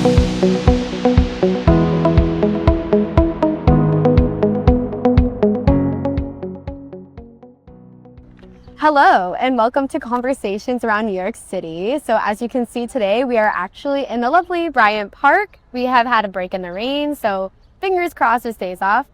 Hello and welcome to Conversations Around New York City. So as you can see today, we are actually in the lovely Bryant Park. We have had a break in the rain, so fingers crossed it stays off.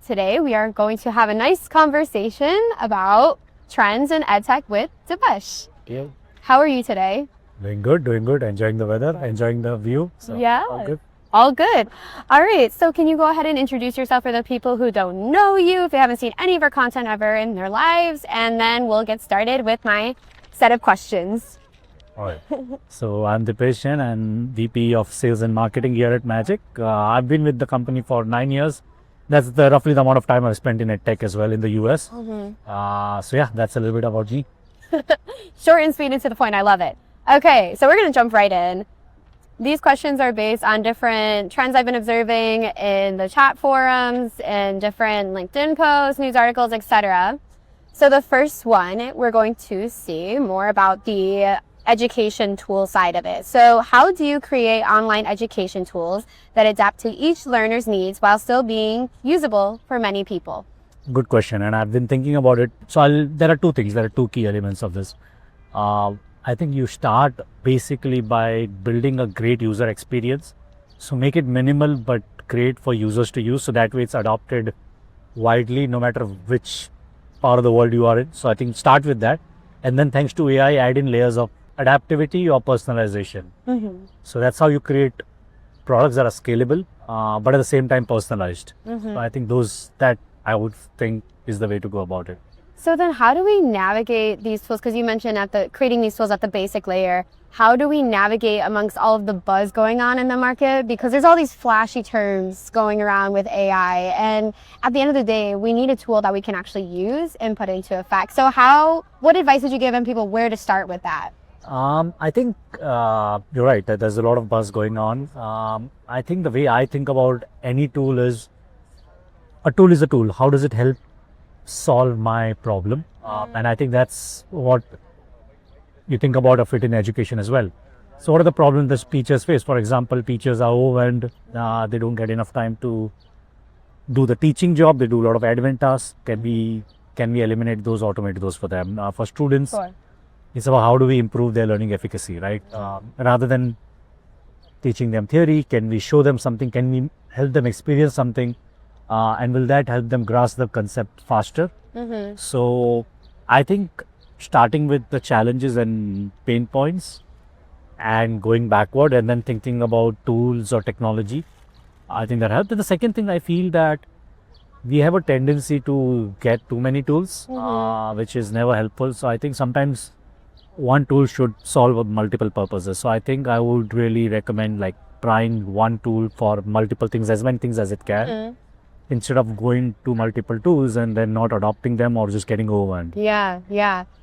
Today we are going to have a nice conversation about trends in EdTech with Dipesh. Yeah. How are you today? Doing good. Enjoying the weather, enjoying the view. So Yeah. all good. All good. All right. So can you go ahead and introduce yourself for the people who don't know you, if they haven't seen any of our content ever in their lives, and then we'll get started with my set of questions. All right. So I'm Dipesh Jain and VP of Sales and Marketing here at Magic. I've been with the company for 9 years. That's roughly the amount of time I've spent in EdTech as well in the US. So yeah, that's a little bit about me. Short and sweet and to the point. I love it. Okay. So we're going to jump right in. These questions are based on different trends I've been observing in the chat forums and different LinkedIn posts, news articles, etc. So the first one, we're going to see more about the education tool side of it. So how do you create online education tools that adapt to each learner's needs while still being usable for many people? Good question, and I've been thinking about it. So there are two things. There are two key elements of this. I think you start basically by building a great user experience. So make it minimal but great for users to use. So that way it's adopted widely no matter which part of the world you are in. So I think start with that. And then thanks to AI, add in layers of adaptivity or personalization. So that's how you create products that are scalable, but at the same time personalized. So I think that I would think is the way to go about it. So then how do we navigate these tools? Because you mentioned creating these tools at the basic layer. How do we navigate amongst all of the buzz going on in the market? Because there's all these flashy terms going around with AI. And at the end of the day, we need a tool that we can actually use and put into effect. So what advice would you give people where to start with that? I think you're right that there's a lot of buzz going on. I think the way I think about any tool is a tool is a tool. How does it help solve my problem? And I think that's what you think about of it in education as well. So what are the problems that teachers face? For example, teachers are overwhelmed. They don't get enough time to do the teaching job. They do a lot of admin tasks. Can we eliminate those, automate those for them? For students, Sure. It's about how do we improve their learning efficacy, right? Rather than teaching them theory, can we show them something? Can we help them experience something? And will that help them grasp the concept faster? So I think starting with the challenges and pain points and going backward and then thinking about tools or technology, I think that helped. And the second thing, I feel that we have a tendency to get too many tools, which is never helpful. So I think sometimes one tool should solve multiple purposes. So I think I would really recommend trying one tool for multiple things, as many things as it can. Instead of going to multiple tools and then not adopting them or just getting overwhelmed. Yeah.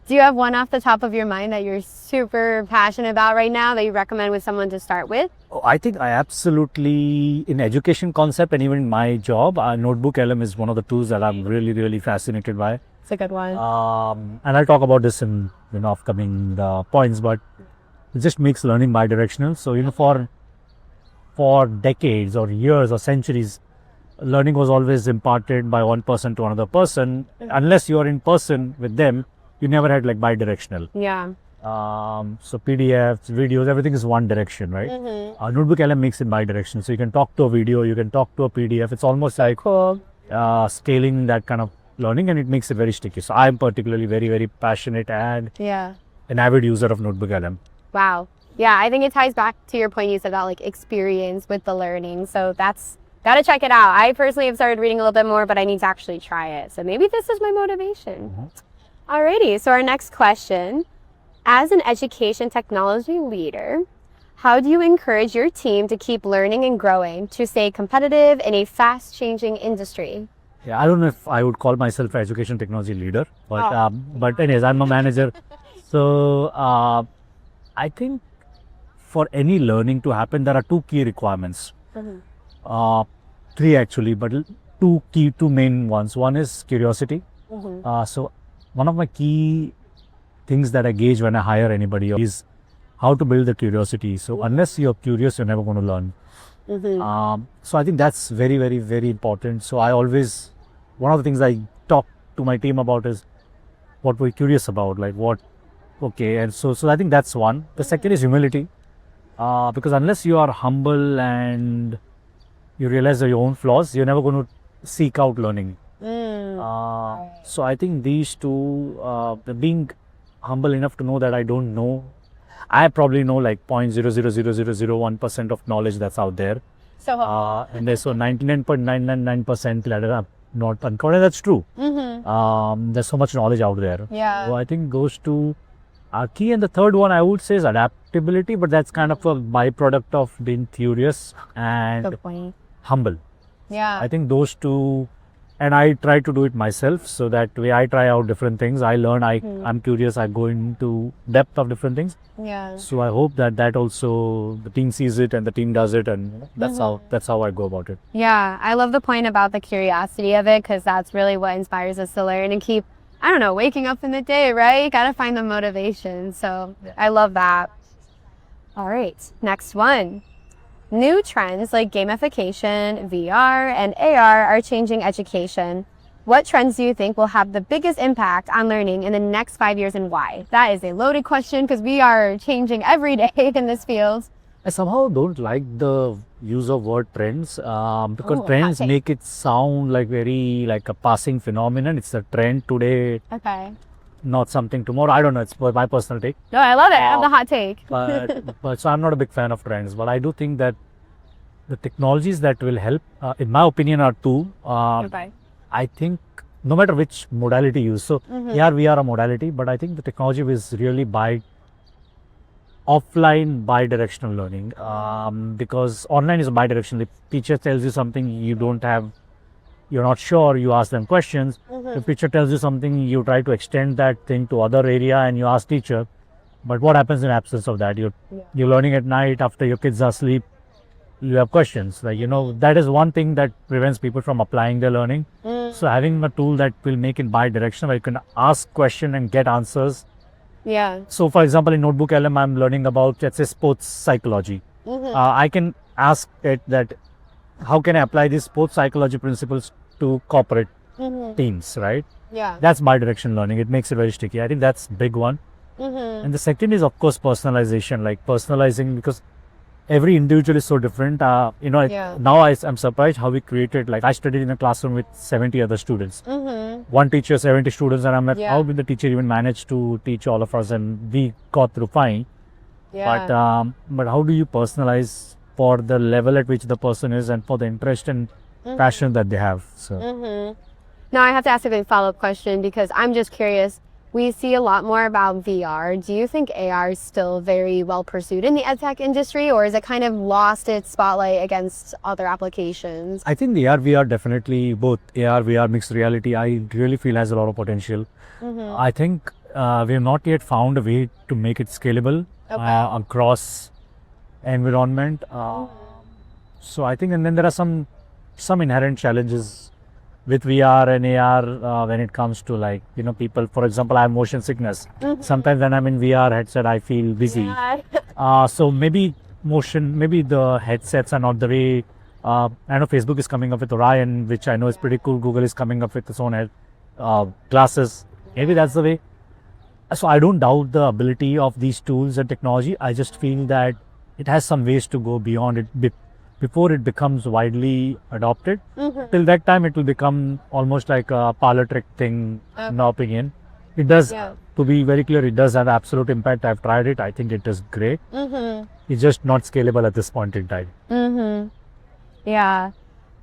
Do you have one off the top of your mind that you're super passionate about right now that you recommend with someone to start with? I think I absolutely, in education concept and even in my job, Notebook-LM is one of the tools that I'm really, really fascinated by. It's a good one. And I'll talk about this in upcoming points, but it just makes learning bi-directional. So, for decades or years or centuries, learning was always imparted by one person to another person. Unless you are in person with them, you never had bi-directional. Yeah. So PDFs, videos, everything is one direction, right? Notebook-LM makes it bi-directional. So you can talk to a video, you can talk to a PDF. It's almost like scaling that kind of learning, and it makes it very sticky. So I'm particularly very, very passionate and an avid user of Notebook-LM. Wow. Yeah, I think it ties back to your point you said about experience with the learning. So gotta check it out. I personally have started reading a little bit more, but I need to actually try it. So maybe this is my motivation. Alrighty, so our next question. As an education technology leader, how do you encourage your team to keep learning and growing to stay competitive in a fast-changing industry? Yeah, I don't know if I would call myself an education technology leader, but anyways, I'm a manager. So I think for any learning to happen, there are two key requirements. Three actually, but two main ones. One is curiosity. So one of my key things that I gauge when I hire anybody is how to build the curiosity. So unless you're curious, you're never going to learn. So I think that's very, very, very important. So I always, one of the things I talk to my team about is what we're curious about, like what, okay. And so I think that's one. The second is humility, because unless you are humble and you realize your own flaws, you're never going to seek out learning. So I think these two, being humble enough to know that I don't know, I probably know like 0.00001% of knowledge that's out there. So And there's so 99.999% that are not uncovered. That's true. There's so much knowledge out there. Yeah. So I think those two are key. And the third one I would say is adaptability, but that's kind of a byproduct of being curious and good point. humble. Yeah. I think those two, and I try to do it myself, so that way I try out different things. I learn, I'm curious, I go into depth of different things. Yeah. So I hope that also the team sees it and the team does it, and that's how I go about it. Yeah, I love the point about the curiosity of it, because that's really what inspires us to learn and keep, I don't know, waking up in the day, right? You gotta find the motivation. So I love that. All right, next one. New trends like gamification, VR, and AR are changing education. What trends do you think will have the biggest impact on learning in the next 5 years, and why? That is a loaded question, because we are changing every day in this field. I somehow don't like the use of word trends, because trends make it sound like very like a passing phenomenon. It's a trend today, Okay. not something tomorrow. I don't know. It's my personal take. No, I love it. I have the hot take. But so I'm not a big fan of trends. But I do think that the technologies that will help, in my opinion, are two. Okay. I think no matter which modality you use. So here we are a modality, but I think the technology is really offline bi-directional learning, because online is bi-directional. If teacher tells you something you don't have, you're not sure, you ask them questions. If teacher tells you something, you try to extend that thing to other area and you ask teacher. But what happens in absence of that? You're learning at night after your kids are asleep. You have questions, like, that is one thing that prevents people from applying their learning. So having a tool that will make it bi-directional, where you can ask question and get answers. Yeah. So for example, in Notebook LM, I'm learning about, let's say, sports psychology. I can ask it that, how can I apply these sports psychology principles to corporate teams, right? Yeah. That's bi-directional learning. It makes it very sticky. I think that's big one. And the second is, of course, personalization, like personalizing, because every individual is so different. Now I'm surprised how we created, like I studied in a classroom with 70 other students. One teacher, 70 students, and I'm like, how did the teacher even manage to teach all of us? And we got through fine. Yeah. But how do you personalize for the level at which the person is and for the interest and passion that they have? So Now I have to ask a big follow-up question, because I'm just curious. We see a lot more about VR. Do you think AR is still very well pursued in the EdTech industry, or is it kind of lost its spotlight against other applications? I think the AR, VR, definitely both AR, VR, mixed reality, I really feel has a lot of potential. I think we have not yet found a way to make it scalable across environment. So I think, and then there are some inherent challenges with VR and AR when it comes to, like, people, for example, I have motion sickness. Sometimes when I'm in VR headset, I feel dizzy. So maybe the headsets are not the way. I know Facebook is coming up with Orion, which I know is pretty cool. Google is coming up with its own glasses. Maybe that's the way. So I don't doubt the ability of these tools and technology. I just feel that it has some ways to go beyond it before it becomes widely adopted. Till that time, it will become almost like a parlor trick thing, in my opinion. It does, to be very clear, it does have absolute impact. I've tried it. I think it is great. It's just not scalable at this point in time. Yeah.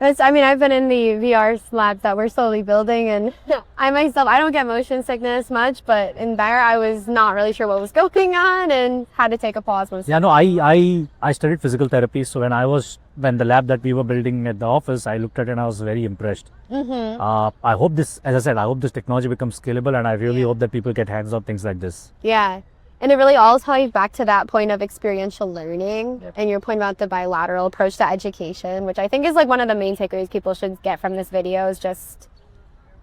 I've been in the VR labs that we're slowly building, and I don't get motion sickness much, but in there I was not really sure what was going on and had to take a pause. Yeah, no, I studied physical therapy, so when the lab that we were building at the office, I looked at it and I was very impressed. I hope this, as I said, I hope this technology becomes scalable, and I really hope that people get hands on things like this. Yeah. And it really all ties back to that point of experiential learning and your point about the bilateral approach to education, which I think is like one of the main takeaways people should get from this video, is just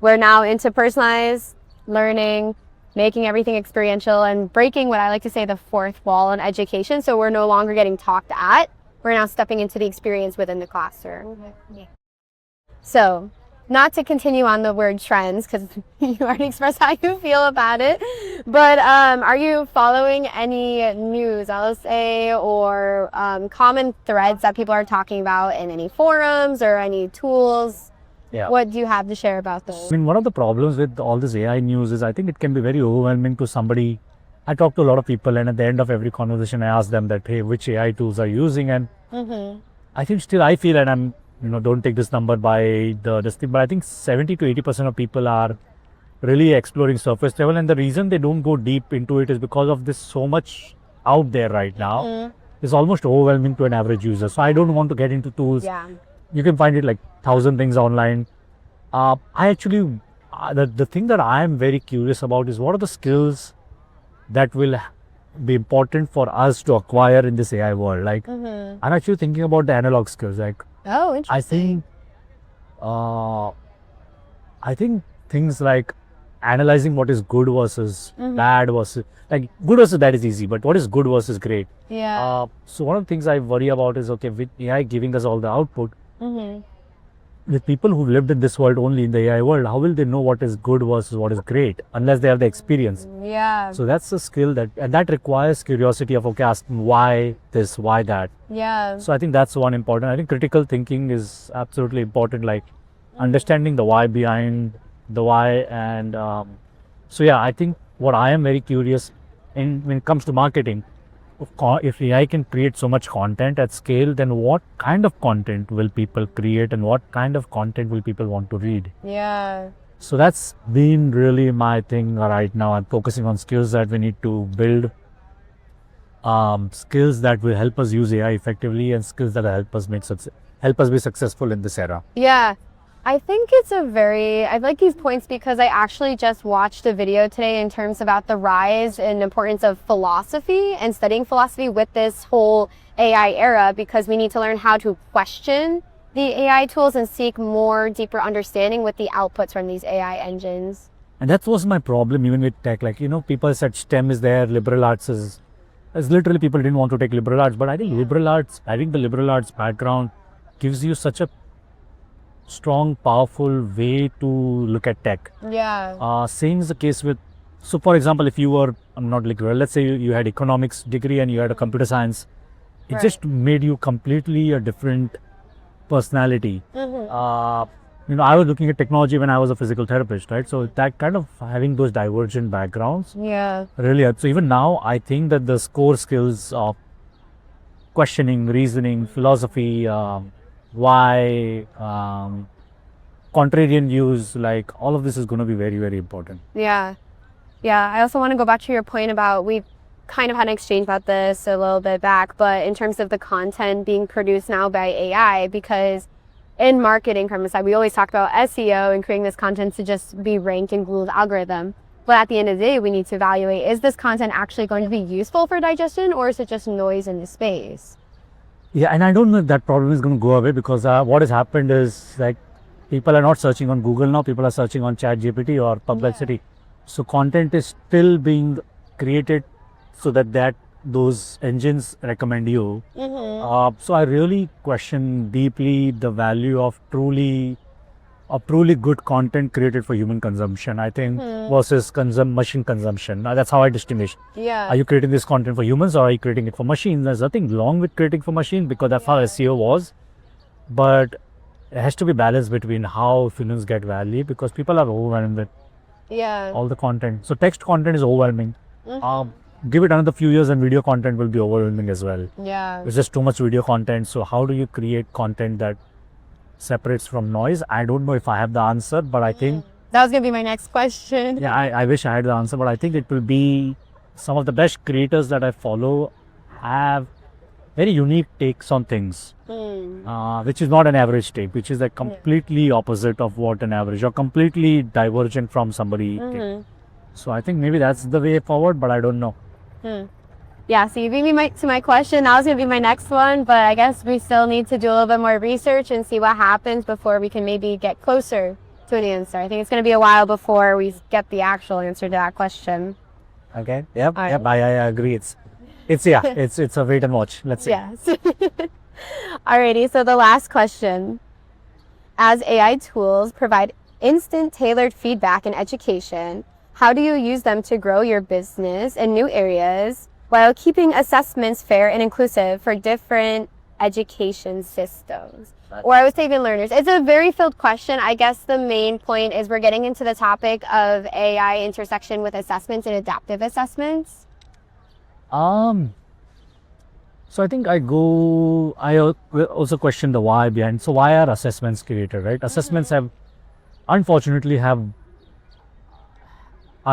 we're now into personalized learning, making everything experiential and breaking what I like to say the fourth wall in education. So we're no longer getting talked at. We're now stepping into the experience within the classroom. So, not to continue on the word trends, because you already expressed how you feel about it, but are you following any news, LSA, or common threads that people are talking about in any forums or any tools? Yeah. What do you have to share about those? I mean, one of the problems with all this AI news is I think it can be very overwhelming to somebody. I talk to a lot of people, and at the end of every conversation, I ask them that, hey, which AI tools are you using? And I think still I feel, and I'm, don't take this number by this thing, but I think 70 to 80% of people are really exploring surface level. And the reason they don't go deep into it is because of this so much out there right now. It's almost overwhelming to an average user. So I don't want to get into tools. Yeah. You can find it like 1,000 things online. I actually, the thing that I am very curious about is what are the skills that will be important for us to acquire in this AI world. Like, I'm actually thinking about the analog skills. Like, oh, interesting. I think things like analyzing what is good versus bad versus, like, good versus bad is easy, but what is good versus great? Yeah. So one of the things I worry about is, okay, with AI giving us all the output, with people who've lived in this world only in the AI world, how will they know what is good versus what is great unless they have the experience? Yeah. So that's a skill and that requires curiosity of, okay, asking why this, why that. Yeah. So I think that's one important. I think critical thinking is absolutely important, like understanding the why behind the why. And so yeah, I think what I am very curious in when it comes to marketing, if AI can create so much content at scale, then what kind of content will people create and what kind of content will people want to read? Yeah. So that's been really my thing right now. I'm focusing on skills that we need to build, skills that will help us use AI effectively, and skills that help us be successful in this era. Yeah. I think I like these points because I actually just watched a video today in terms about the rise and importance of philosophy and studying philosophy with this whole AI era, because we need to learn how to question the AI tools and seek more deeper understanding with the outputs from these AI engines. And that was my problem even with tech. Like, people said STEM is there, liberal arts is literally people didn't want to take liberal arts, but I think having the liberal arts background gives you such a strong, powerful way to look at tech. Yeah. Same is the case with, so for example, if you were not liberal, let's say you had economics degree and you had a computer science, it just made you completely a different personality. I was looking at technology when I was a physical therapist, right? So that kind of having those divergent backgrounds really helps. So even now, I think that the core skills of questioning, reasoning, philosophy, why, contrarian views, like all of this is going to be very, very important. Yeah. I also want to go back to your point about, we've kind of had an exchange about this a little bit back, but in terms of the content being produced now by AI, because in marketing from the side, we always talk about SEO and creating this content to just be ranked in Google's algorithm. But at the end of the day, we need to evaluate, is this content actually going to be useful for digestion, or is it just noise in the space? Yeah, and I don't know if that problem is going to go away, because what has happened is, like, people are not searching on Google now, people are searching on ChatGPT or Perplexity. So content is still being created so that those engines recommend you. So I really question deeply the value of truly good content created for human consumption, I think, versus machine consumption. That's how I distinguish. Yeah. Are you creating this content for humans, or are you creating it for machines? There's nothing wrong with creating for machines, because that's how SEO was. But it has to be balanced between how humans get value, because people are overwhelmed with all the content. So text content is overwhelming. Give it another few years and video content will be overwhelming as well. Yeah. It's just too much video content. So how do you create content that separates from noise? I don't know if I have the answer, but I think that was going to be my next question. Yeah, I wish I had the answer, but I think it will be some of the best creators that I follow have very unique takes on things, which is not an average take, which is like completely opposite of what an average, or completely divergent from somebody. So I think maybe that's the way forward, but I don't know. Yeah, so you beat me to my question. That was going to be my next one, but I guess we still need to do a little bit more research and see what happens before we can maybe get closer to an answer. I think it's going to be a while before we get the actual answer to that question. Okay. Yep. All right. Yep. I agree. It's a wait and watch. Let's see. Yes. Alrighty. So the last question: as AI tools provide instant tailored feedback in education, how do you use them to grow your business in new areas while keeping assessments fair and inclusive for different education systems? Or I would say even learners. It's a very filled question. I guess the main point is we're getting into the topic of AI intersection with assessments and adaptive assessments. So I think I will also question the why behind. So why are assessments created, right? Assessments unfortunately are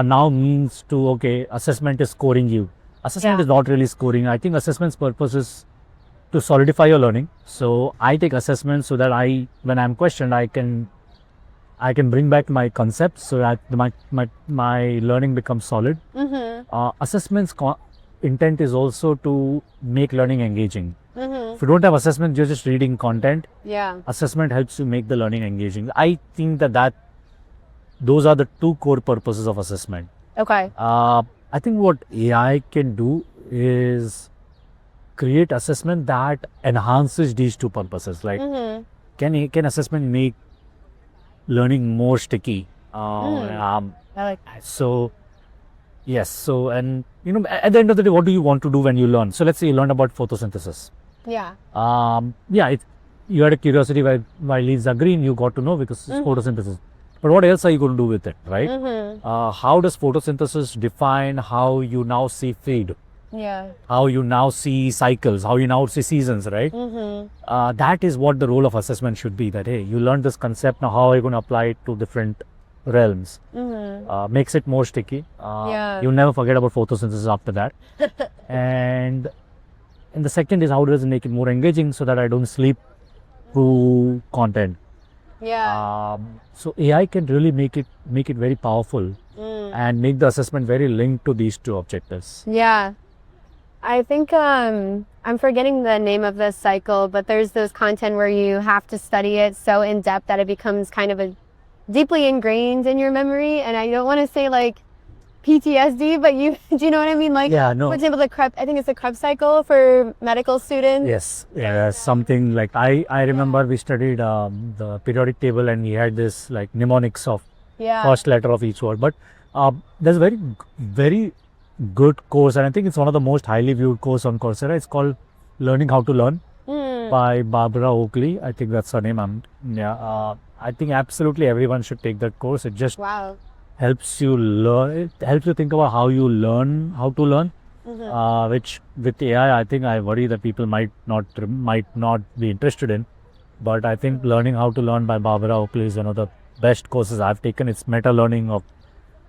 now means to, okay, assessment is scoring you. Assessment is not really scoring. I think assessment's purpose is to solidify your learning. So I take assessments so that when I'm questioned, I can bring back my concepts so that my learning becomes solid. Assessments intent is also to make learning engaging. If you don't have assessment, you're just reading content. Assessment helps you make the learning engaging. I think that those are the two core purposes of assessment. Okay. I think what AI can do is create assessment that enhances these two purposes. Like, can assessment make learning more sticky? I like that. So, yes. So, and at the end of the day, what do you want to do when you learn? So, let's say you learn about photosynthesis. Yeah. You had a curiosity why leaves are green. You got to know because it's photosynthesis. But what else are you going to do with it, right? How does photosynthesis define how you now see feed? Yeah. How you now see cycles, how you now see seasons, right? That is what the role of assessment should be. That, hey, you learned this concept, now how are you going to apply it to different realms? Makes it more sticky. You'll never forget about photosynthesis after that. And the second is, how does it make it more engaging so that I don't sleep through content? So AI can really make it very powerful and make the assessment very linked to these two objectives. Yeah. I think I'm forgetting the name of this cycle, but there's those content where you have to study it so in depth that it becomes kind of deeply ingrained in your memory. And I don't want to say like PTSD, but do you know what I mean? Like, for example, I think it's the Krebs cycle for medical students. Yes, something like I remember we studied the periodic table and we had this like mnemonics of first letter of each word. But there's a very good course, and I think it's one of the most highly viewed course on Coursera. It's called Learning How to Learn by Barbara Oakley. I think that's her name. I think absolutely everyone should take that course. It just helps you learn. It helps you think about how to learn. Which with AI, I think I worry that people might not be interested in. But I think Learning How to Learn by Barbara Oakley is one of the best courses I've taken. It's meta learning of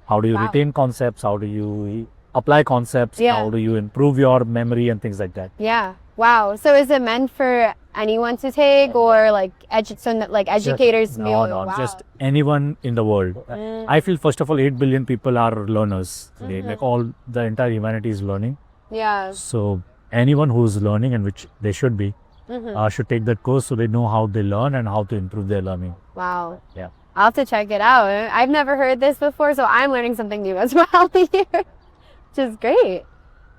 how do you retain concepts, how do you apply concepts, how do you improve your memory and things like that. Yeah. Wow. So is it meant for anyone to take, or like educators? No, just anyone in the world. I feel first of all 8 billion people are learners today. Like the entire humanity is learning. Yeah. So anyone who's learning, and which they should be, should take that course so they know how they learn and how to improve their learning. Wow. Yeah. I'll have to check it out. I've never heard this before, so I'm learning something new as well here, which is great.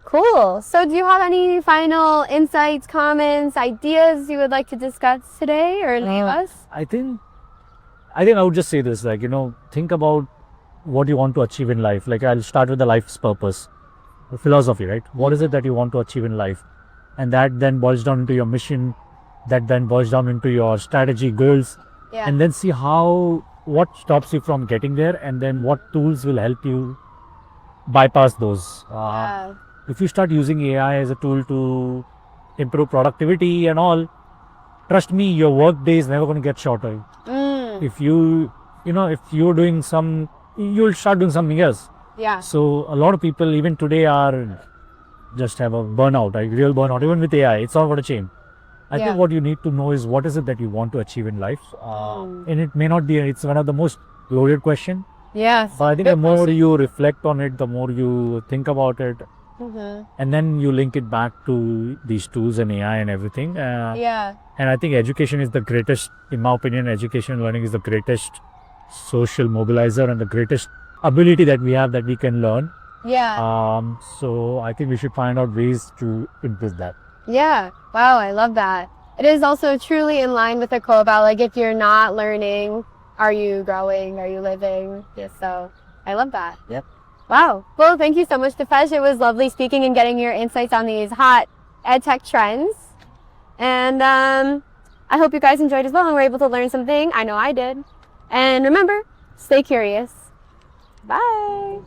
Cool. So do you have any final insights, comments, ideas you would like to discuss today or leave us? I think I would just say this, like, think about what you want to achieve in life. Like, I'll start with the life's purpose, the philosophy, right? What is it that you want to achieve in life? And that then boils down into your mission, that then boils down into your strategy, goals, and then see what stops you from getting there, and then what tools will help you bypass those. If you start using AI as a tool to improve productivity and all, trust me, your work day is never going to get shorter. If you're doing you'll start doing something else. So a lot of people even today just have a burnout, like real burnout. Even with AI, it's not going to change. I think what you need to know is what is it that you want to achieve in life. And it may not be, it's one of the most loaded question. Yes. But I think the more you reflect on it, the more you think about it, and then you link it back to these tools and AI and everything. And I think education is the greatest, in my opinion, education and learning is the greatest social mobilizer and the greatest ability that we have that we can learn. Yeah. So I think we should find out ways to improve that. Yeah. Wow, I love that. It is also truly in line with the quote about like, if you're not learning, are you growing? Are you living? Yeah. So I love that. Yep. Wow. Well, thank you so much, Dipesh. It was lovely speaking and getting your insights on these hot EdTech trends. And I hope you guys enjoyed as well and were able to learn something. I know I did. And remember, stay curious. Bye.